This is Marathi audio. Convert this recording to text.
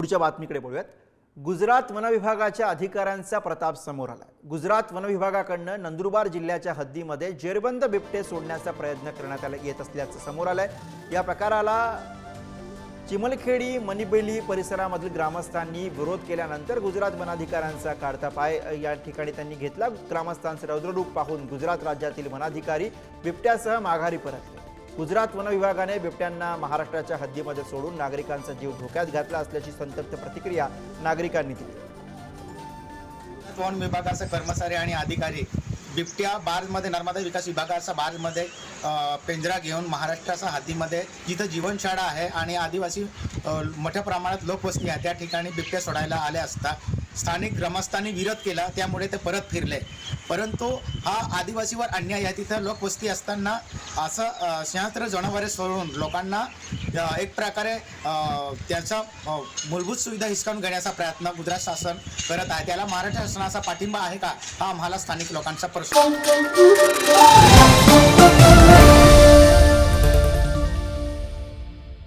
पुढच्या बातमीकडे बोलूयात। गुजरात वन विभागाच्या अधिकाऱ्यांचा प्रताप समोर आला। गुजरात वन विभागाकडून नंदुरबार जिल्ह्याच्या हद्दीमध्ये जेरबंद बिबटे सोडण्याचा प्रयत्न करण्यात येत असल्याचं समोर आलंय। या प्रकाराला चिमलखेडी मनिबेली परिसरामधील ग्रामस्थांनी विरोध केल्यानंतर गुजरात वन अधिकाऱ्यांचा काढता पाय या ठिकाणी त्यांनी घेतला। ग्रामस्थांचे रौद्ररूप पाहून गुजरात राज्यातील वनाधिकारी बिबट्यासह माघारी परतले। गुजरात वन विभागाने बिबट्यांना महाराष्ट्राच्या हद्दीमध्ये सोडून नागरिकांचा जीव धोक्यात घातला असल्याची संतप्त प्रतिक्रिया नागरिकांनी दिली। वन विभागाचे कर्मचारी आणि अधिकारी बिबट्या बारमध्ये नर्मदा विकास विभागाचा बारमध्ये पिंजरा घेऊन महाराष्ट्राच्या हद्दीमध्ये जिथं जीवनशाळा आहे आणि आदिवासी मोठ्या प्रमाणात लोकवस्ती आहे त्या ठिकाणी बिबट्या सोडायला आले असता स्थानिक ग्रामस्थांनी विरोध केला, त्यामुळे ते परत फिरले। परंतु हा आदिवासीवर अन्याय आहे। तिथं लोकवस्ती असताना असं सिंहस्त्र जनावरे सोडून लोकांना एक प्रकारे त्यांचा मूलभूत सुविधा हिसकावून घेण्याचा प्रयत्न गुजरात शासन करत आहे। त्याला महाराष्ट्र शासनाचा पाठिंबा आहे का, हा आम्हाला स्थानिक लोकांचा प्रश्न